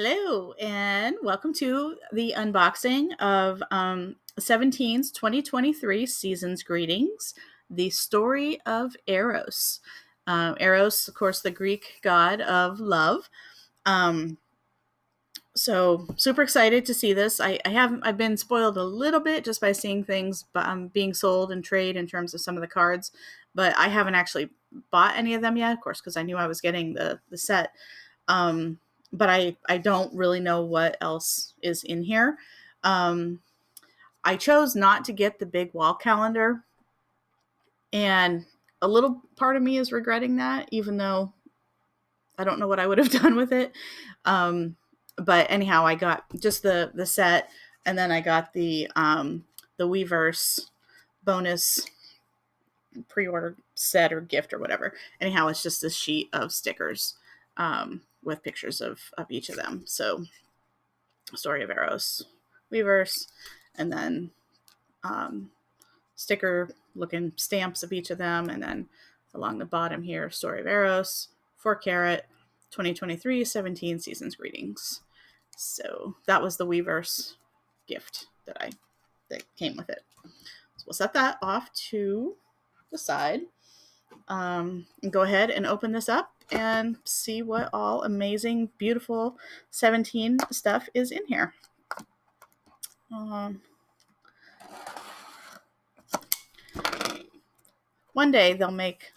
Hello, and welcome to the unboxing of 17's 2023 Seasons Greetings, the story of Eros. Eros, of course, the Greek god of love. Um, so super excited to see this. I've been spoiled a little bit just by seeing things being sold and trade in terms of some of the cards, but I haven't actually bought any of them yet, of course, because I knew I was getting the set. Um, but I don't really know what else is in here. Um, I chose not to get the big wall calendar, and a little part of me is regretting that, even though I don't know what I would have done with it. But anyhow, I got just the set, and then I got the Weverse bonus pre-order set or gift or whatever. Anyhow, it's just this sheet of stickers with pictures of each of them. So, story of Eros, Weverse, and then sticker looking stamps of each of them, and then along the bottom here, story of Eros, 4 karat, 2023, 17 Seasons Greetings. So that was the Weverse gift that came with it. So we'll set that off to the side, and go ahead and open this up and see what all amazing, beautiful 17 stuff is in here. One day they'll make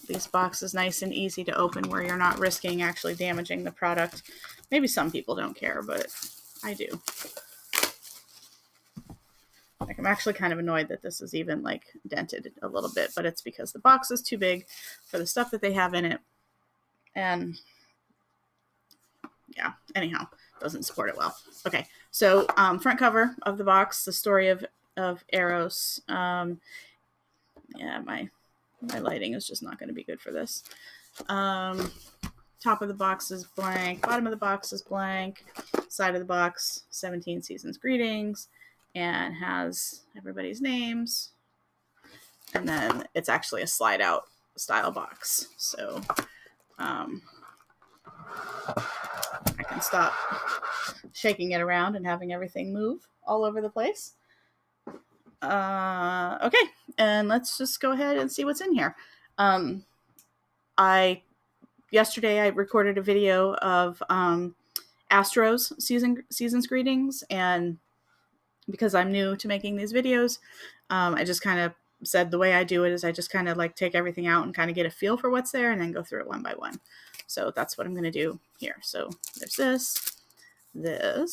these boxes nice and easy to open where you're not risking actually damaging the product. Maybe some people don't care, but I do. Like, I'm actually kind of annoyed that this is even like dented a little bit, but it's because the box is too big for the stuff that they have in it. And yeah, anyhow, doesn't support it well. Okay, so front cover of the box, the story of Eros. Yeah, my lighting is just not going to be good for this. Top of the box is blank. Bottom of the box is blank. Side of the box, 17 Seasons Greetings, and has everybody's names. And then it's actually a slide out style box. So I can stop shaking it around and having everything move all over the place. Okay, and let's just go ahead and see what's in here. Yesterday I recorded a video of Astros seasons greetings, and because I'm new to making these videos, I just kind of said the way I do it is I just kind of like take everything out and kind of get a feel for what's there and then go through it one by one. So that's what I'm going to do here. So there's this.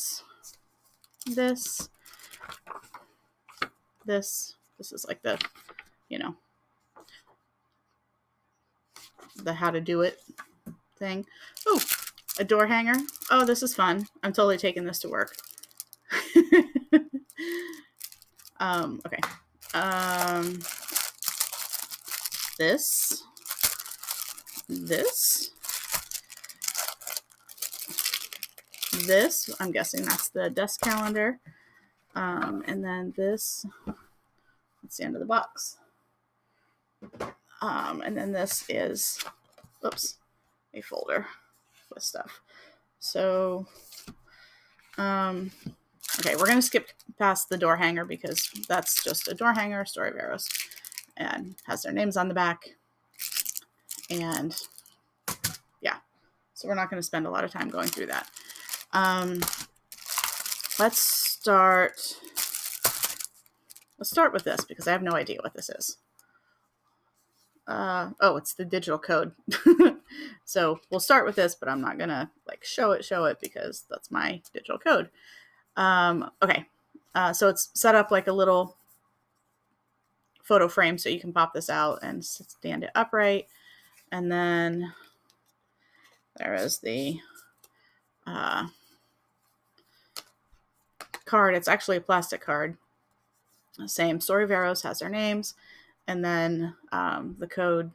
This is like the, the how to do it thing. Oh, a door hanger. Oh, this is fun. I'm totally taking this to work. Okay. This. I'm guessing that's the desk calendar. And then this, that's the end of the box. And then this is, a folder with stuff. So, okay, we're going to skip past the door hanger because that's just a door hanger, story of Eros, and has their names on the back. And yeah, so we're not going to spend a lot of time going through that. Let's start with this because I have no idea what this is. It's the digital code. So we'll start with this, but I'm not gonna like show it because that's my digital code. Okay. So it's set up like a little photo frame, so you can pop this out and stand it upright. And then there is the card. It's actually a plastic card. Same story of Eros, has their names, and then the code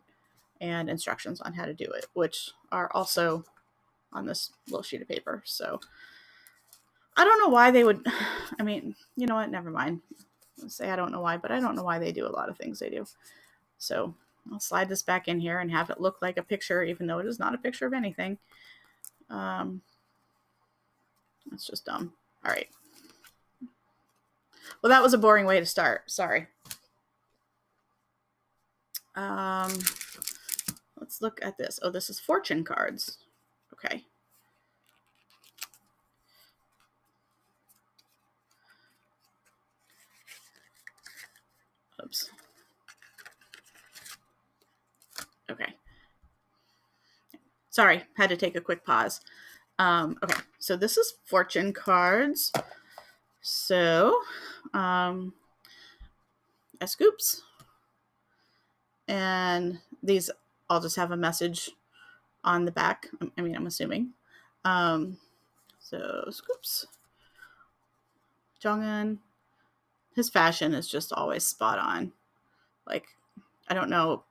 and instructions on how to do it, which are also on this little sheet of paper. So I don't know why they would, I mean, you know what, never mind. I'll say I don't know why, but I don't know why they do a lot of things they do. So I'll slide this back in here and have it look like a picture, even though it is not a picture of anything. That's just dumb. All right. Well, that was a boring way to start. Sorry. Let's look at this. Oh, this is fortune cards. Okay. Oops. Okay. Sorry, had to take a quick pause. Okay, so this is fortune cards. So, scoops. And these, I'll just have a message on the back. I mean, I'm assuming. So, scoops. Jong-un. His fashion is just always spot on. Like, I don't know.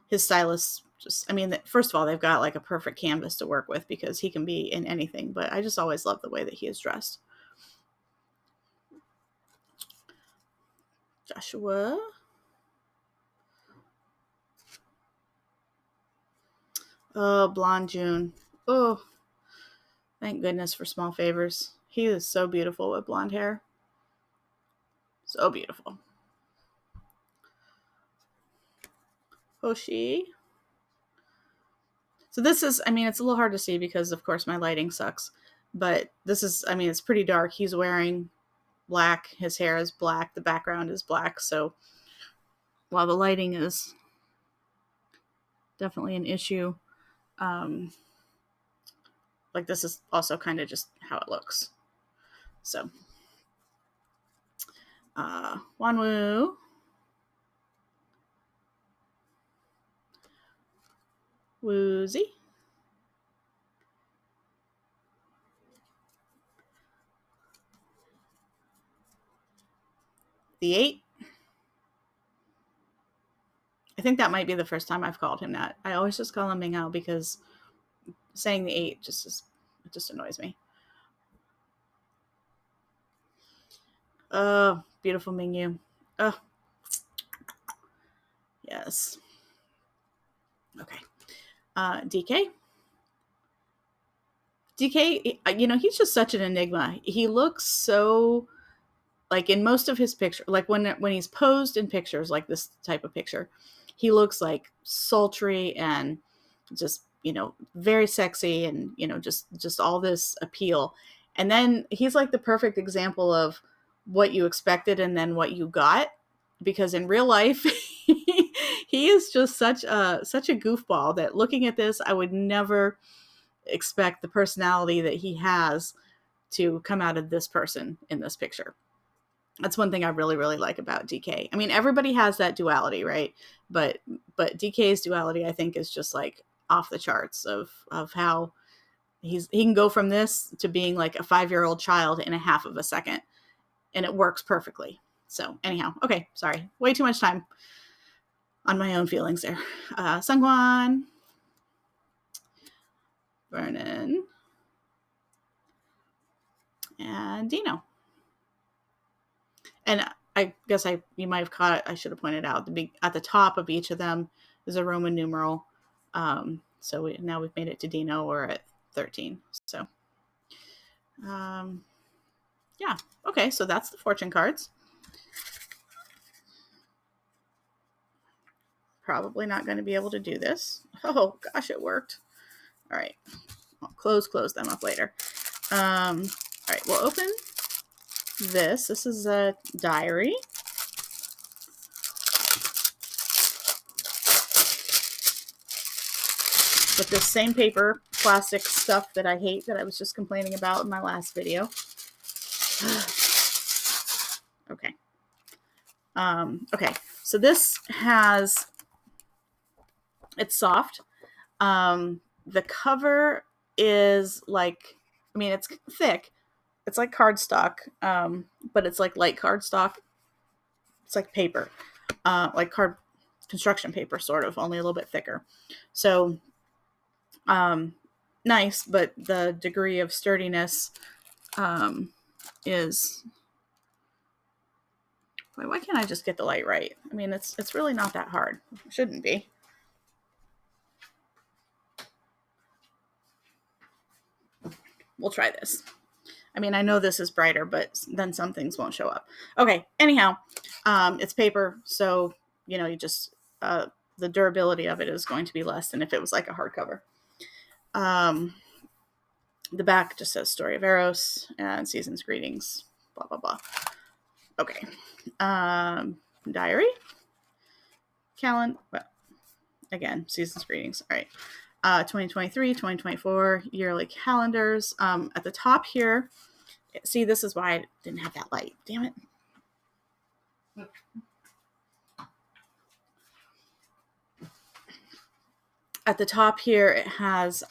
His stylists just, I mean, first of all, they've got like a perfect canvas to work with because he can be in anything, but I just always love the way that he is dressed. Joshua. Oh, blonde June. Oh, thank goodness for small favors. He is so beautiful with blonde hair. So beautiful. Hoshi. So this is, I mean, it's a little hard to see because, of course, my lighting sucks. But this is, I mean, it's pretty dark. He's wearing black. His hair is black. The background is black. So while the lighting is definitely an issue, like this is also kind of just how it looks. So, Wanwoo. Woozy. The 8. I think that might be the first time I've called him that. I always just call him Mingao because saying the 8 it just annoys me. Oh, beautiful Mingyu. Oh, yes. Okay. DK. DK, you know, he's just such an enigma. He looks so, like in most of his picture, like when he's posed in pictures like this type of picture, he looks like sultry and just, you know, very sexy and, you know, just all this appeal. And then he's like the perfect example of what you expected and then what you got, because in real life he is just such a goofball that looking at this I would never expect the personality that he has to come out of this person in this picture. That's one thing I really, really like about DK. I mean, everybody has that duality, right? But DK's duality, I think, is just like off the charts of how he can go from this to being like a 5-year-old child in a half of a second, and it works perfectly. So anyhow, okay, sorry, way too much time on my own feelings there. Sungwon, Vernon, and Dino. And I guess you might have caught it. I should have pointed out at the top of each of them is a Roman numeral. So now we've made it to Dino. We're at 13. So, yeah. Okay, so that's the fortune cards. Probably not going to be able to do this. Oh gosh, it worked. All right, I'll close them up later. All right, we'll open this. This is a diary. With this same paper, plastic stuff that I hate that I was just complaining about in my last video. Okay. Okay, so this has, it's soft. The cover is like, I mean, it's thick. It's like cardstock, but it's like light cardstock. It's like paper, like construction paper, sort of, only a little bit thicker. So, nice, but the degree of sturdiness is, why can't I just get the light right? I mean, it's really not that hard. It shouldn't be. We'll try this. I mean, I know this is brighter, but then some things won't show up. Okay, anyhow, it's paper, so, you just, the durability of it is going to be less than if it was like a hardcover. The back just says Story of Eros and Season's Greetings, blah, blah, blah. Okay. Diary. Calendar. Well, again, Season's Greetings. All right. 2023, 2024 yearly calendars. At the top here, see, this is why I didn't have that light. Damn it. At the top here, it has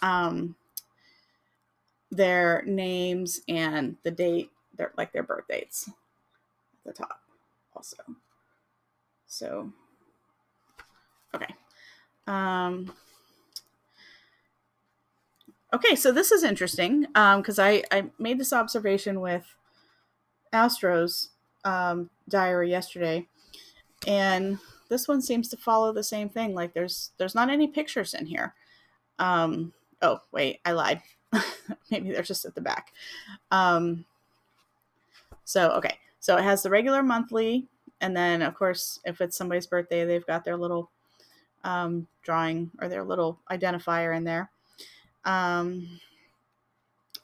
their names and the date, their birth dates at the top also. So, okay. Okay, so this is interesting because I made this observation with Astro's diary yesterday, and this one seems to follow the same thing. Like there's not any pictures in here. Oh wait, I lied. Maybe they're just at the back. So okay, so it has the regular monthly, and then of course if it's somebody's birthday, they've got their little drawing or their little identifier in there.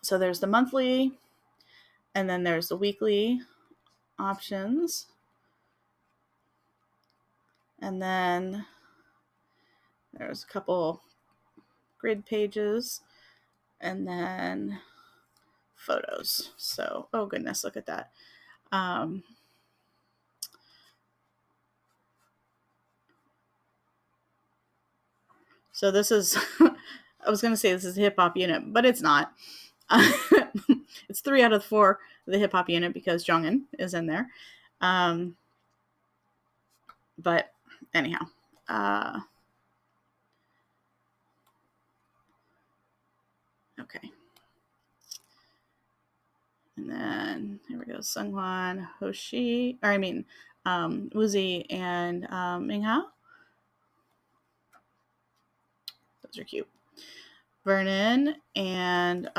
So there's the monthly, and then there's the weekly options. And then there's a couple grid pages, and then photos. So, oh goodness, look at that. So this is, I was going to say this is a hip hop unit, but it's not. It's 3 out of 4 of the hip hop unit because Jongin is in there. But anyhow, okay. And then here we go, Sungwon, Hoshi, or I mean, Woozi and Minghao. Those are cute. Vernon and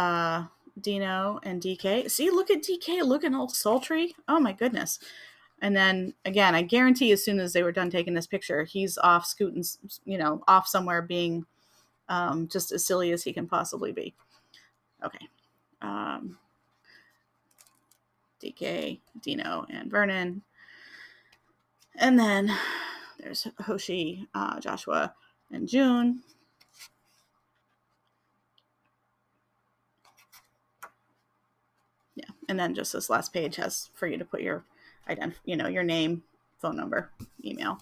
Dino and DK. See, look at DK looking all sultry. Oh my goodness. And then again, I guarantee as soon as they were done taking this picture, he's off scooting, off somewhere being just as silly as he can possibly be. Okay. DK, Dino, and Vernon. And then there's Hoshi, Joshua, and June. Yeah, and then just this last page has for you to put your your name, phone number, email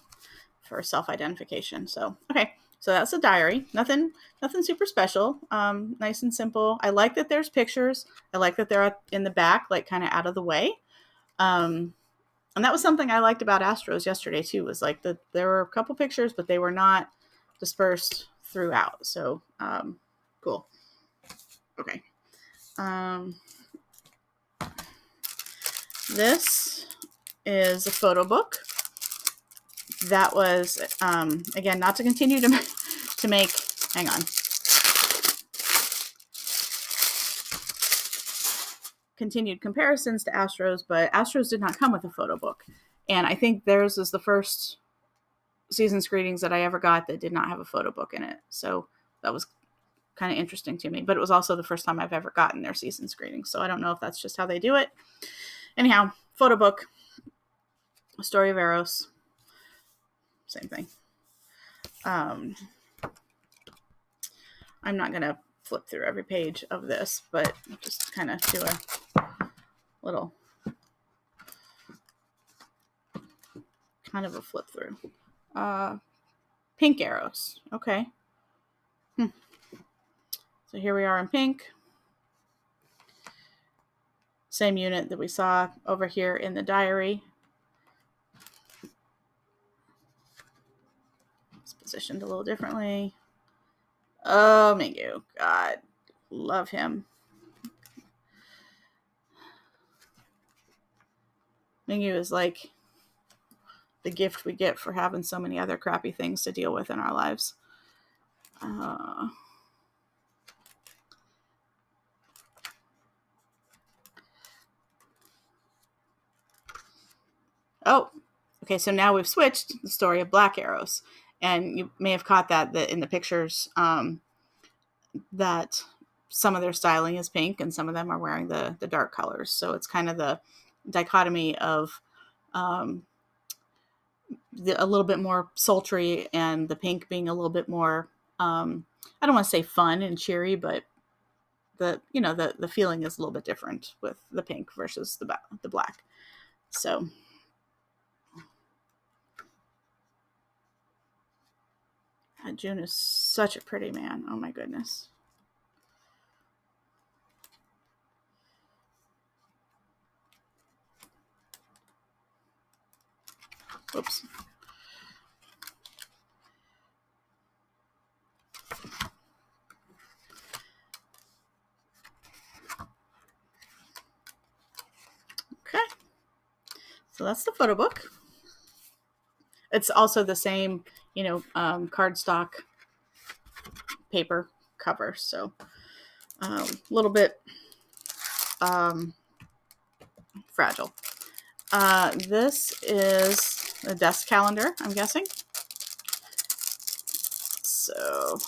for self-identification. So okay, so that's a diary. Nothing super special. Nice and simple. I like that there's pictures. I like that they're in the back, like kind of out of the way. And that was something I liked about Astros yesterday too. Was like there were a couple pictures, but they were not dispersed throughout. So cool. Okay. This is a photo book. That was, again, not to continue to make, hang on. Continued comparisons to Astros, but Astros did not come with a photo book. And I think theirs is the first Season's Greetings that I ever got that did not have a photo book in it. So that was kind of interesting to me. But it was also the first time I've ever gotten their Season's Greetings. So I don't know if that's just how they do it. Anyhow, photo book, Story of Eros, same thing. I'm not going to flip through every page of this, but just kind of do a little kind of a flip through. Pink Eros. Okay. So here we are in pink. Same unit that we saw over here in the diary. It's positioned a little differently. Oh, Mingyu. God, love him. Mingyu is like the gift we get for having so many other crappy things to deal with in our lives. Oh, okay. So now we've switched the story of Black Eros, and you may have caught that in the pictures, that some of their styling is pink and some of them are wearing the dark colors. So it's kind of the dichotomy of um, a little bit more sultry and the pink being a little bit more, I don't want to say fun and cheery, but the feeling is a little bit different with the pink versus the black. So June is such a pretty man. Oh my goodness. Oops. Okay. So that's the photo book. It's also the same, cardstock paper cover. So a little bit fragile. This is a desk calendar, I'm guessing. So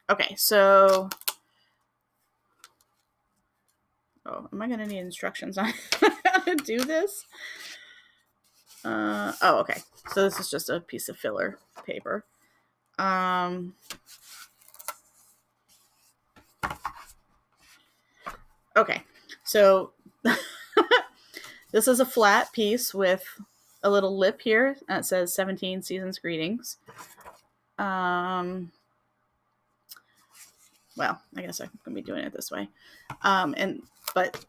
okay, so am I going to need instructions on how to do this? Okay. So this is just a piece of filler paper. Okay, so this is a flat piece with a little lip here. It says 17 Seasons Greetings. Well, I guess I'm going to be doing it this way. But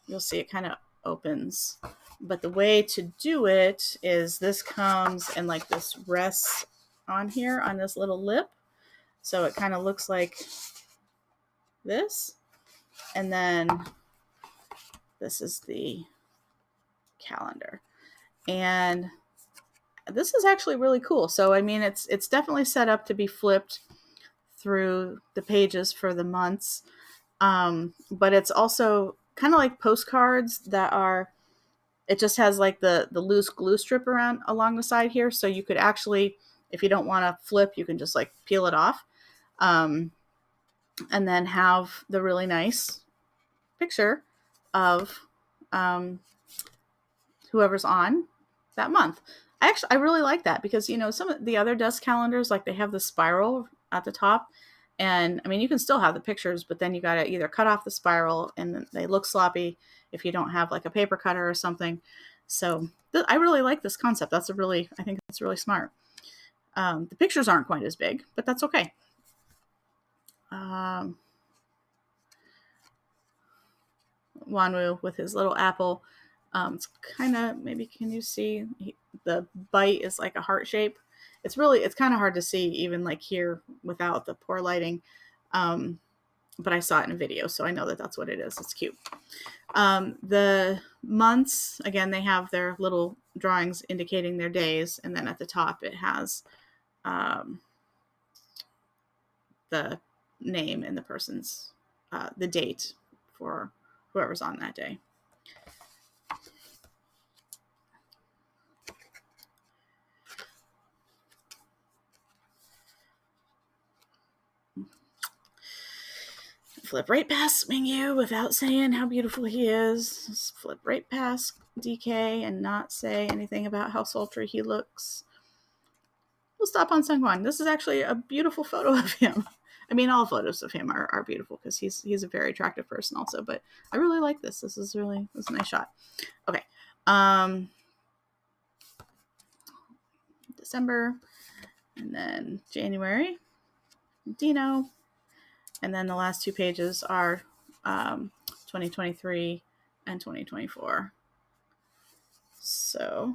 you'll see it kind of opens. But the way to do it is this comes and like this rests on here on this little lip. So it kind of looks like this. And then this is the calendar. And this is actually really cool. So, I mean, it's definitely set up to be flipped through the pages for the months. But it's also kind of like postcards that are, it just has like the loose glue strip around along the side here. So you could actually, if you don't want to flip, you can just like peel it off. And then have the really nice picture of whoever's on that month. I really like that because, some of the other desk calendars, like they have the spiral at the top. And I mean, you can still have the pictures, but then you got to either cut off the spiral and they look sloppy if you don't have like a paper cutter or something. So I really like this concept. I think it's really smart. The pictures aren't quite as big, but that's okay. Wanwu with his little apple. It's kind of, maybe can you see the bite is like a heart shape. It's kind of hard to see even like here without the poor lighting. But I saw it in a video, so I know that that's what it is. It's cute. The months, again, they have their little drawings indicating their days. And then at the top, it has the name and the person's, the date for whoever's on that day. Flip right past Mingyu without saying how beautiful he is. Just flip right past DK and not say anything about how sultry he looks. We'll stop on Sungwon. This is actually a beautiful photo of him. I mean, all photos of him are beautiful because he's a very attractive person also, but I really like this. This is a nice shot. Okay. December, and then January, Dino, and then the last two pages are 2023 and 2024. So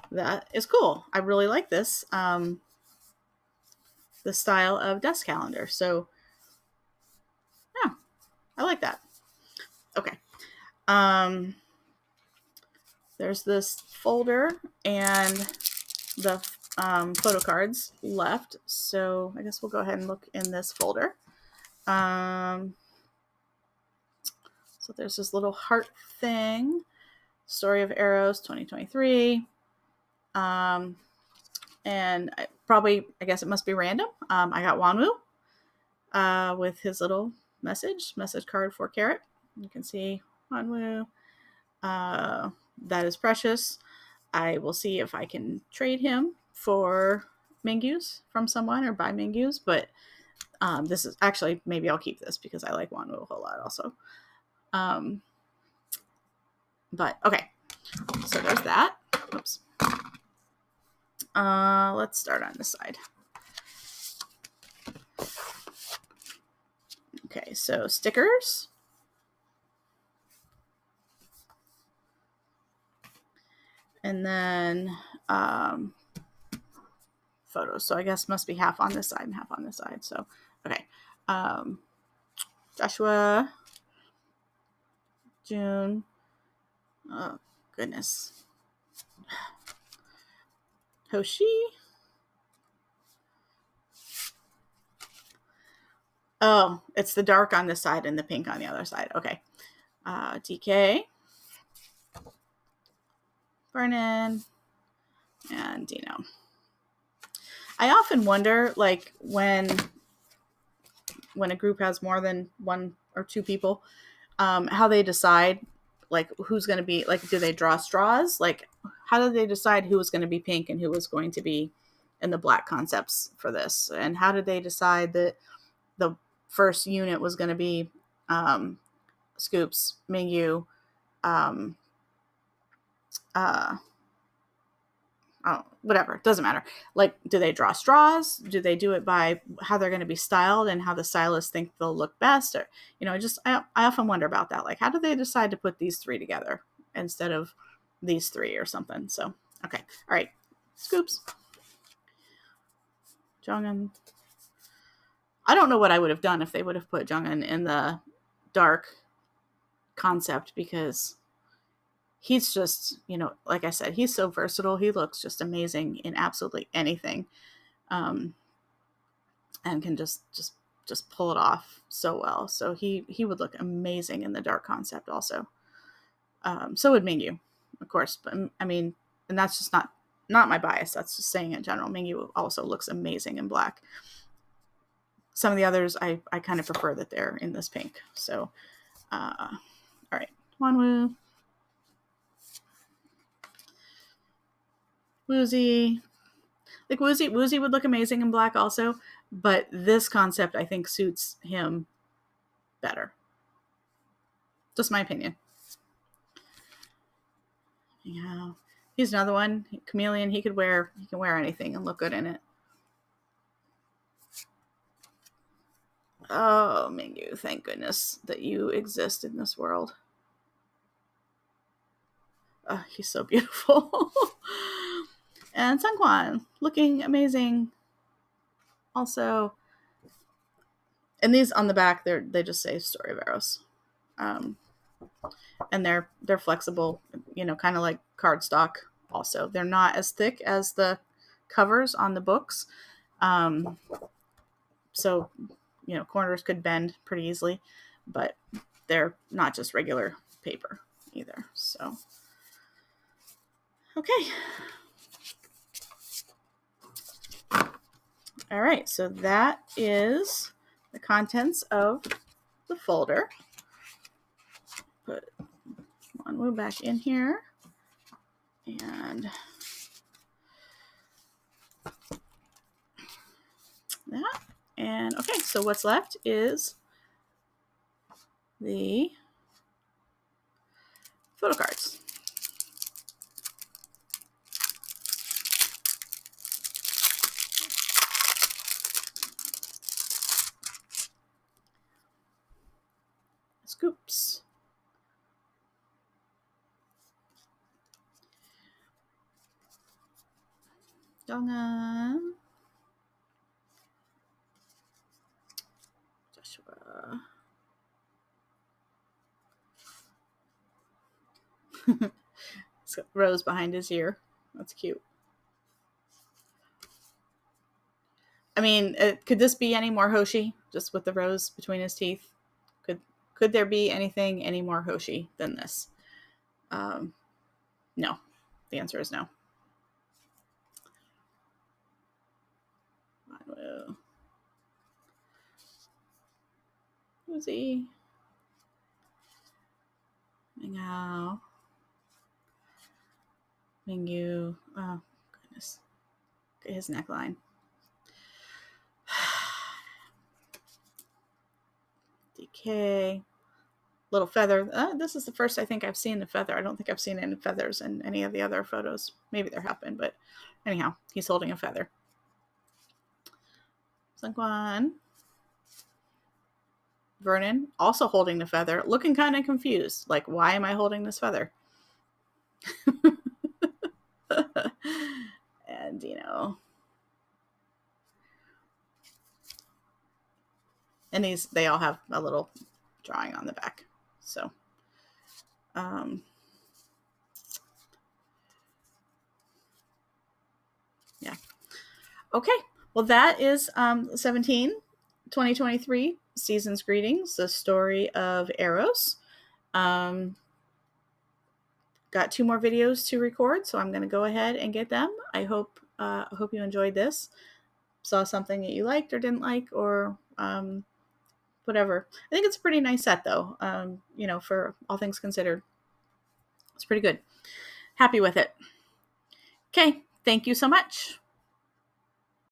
that is cool. I really like this. The style of desk calendar. So yeah, I like that. Okay. there's this folder and the photo cards left. So I guess we'll go ahead and look in this folder. So there's this little heart thing, Story of Eros 2023. And I guess it must be random. I got Wanwu with his little message card for Carrot. You can see Wanwu. That is precious. I will see if I can trade him for Mingyus from someone or buy Mingyus, but this is actually, maybe I'll keep this because I like Wanwu a whole lot also. But okay, so there's that. Oops. Let's start on this side. Okay, so stickers. And then photos. So I guess must be half on this side and half on this side. So, okay. Joshua, June. Oh, goodness. Hoshi. Oh, it's the dark on this side and the pink on the other side. Okay. DK. Vernon. And Dino. I often wonder, like, when a group has more than one or two people, how they decide, like, who's going to be, like, do they draw straws? Like, how do they decide who was going to be pink and who was going to be in the black concepts for this? And how did they decide that the first unit was going to be Scoops, Mingyu, whatever, doesn't matter. Like, do they draw straws? Do they do it by how they're going to be styled and how the stylists think they'll look best? Or, I often wonder about that. Like, how do they decide to put these three together instead of these three or something? So, okay. All right. Scoops. Jongin. I don't know what I would have done if they would have put Jongin in the dark concept, because he's just, like I said, he's so versatile. He looks just amazing in absolutely anything, and can just pull it off so well. So he would look amazing in the dark concept also. So would Mingyu, of course. But I mean, and that's just not my bias. That's just saying in general. Mingyu also looks amazing in black. Some of the others, I kind of prefer that they're in this pink. So, all right, Wanwu. Woozy. Like, Woozy would look amazing in black also, but this concept I think suits him better. Just my opinion. Yeah, he's another one. Chameleon. He can wear anything and look good in it. Oh, Mingyu, thank goodness that you exist in this world. Oh, he's so beautiful. And Sunquan, looking amazing. Also, and these on the back, they just say Story of Eros. And they're flexible, kind of like cardstock. Also, they're not as thick as the covers on the books, so corners could bend pretty easily, but they're not just regular paper either. So, okay. All right, so that is the contents of the folder. Put Wanwu back in here. And that. And okay, so what's left is the photo cards. Scoops. Dongan. Joshua. It's got rose behind his ear. That's cute. I mean, could this be any more Hoshi? Just with the rose between his teeth? Could could there be anything any more Hoshi than this? Um, no. The answer is no. I will. Who's he? Meow. Mingyu. Oh, goodness. Get his neckline. DK. Little feather. This is the first I think I've seen the feather. I don't think I've seen any feathers in any of the other photos. Maybe there have been, but anyhow, he's holding a feather. Sungwan. Vernon also holding the feather, looking kind of confused. Like, why am I holding this feather? And, and they all have a little drawing on the back. So, yeah. Okay. Well, that is 17, 2023 Season's Greetings, the story of Eros. Got 2 more videos to record, so I'm going to go ahead and get them. I hope you enjoyed this. Saw something that you liked or didn't like, or whatever. I think it's a pretty nice set, though. For all things considered, it's pretty good. Happy with it. Okay, thank you so much.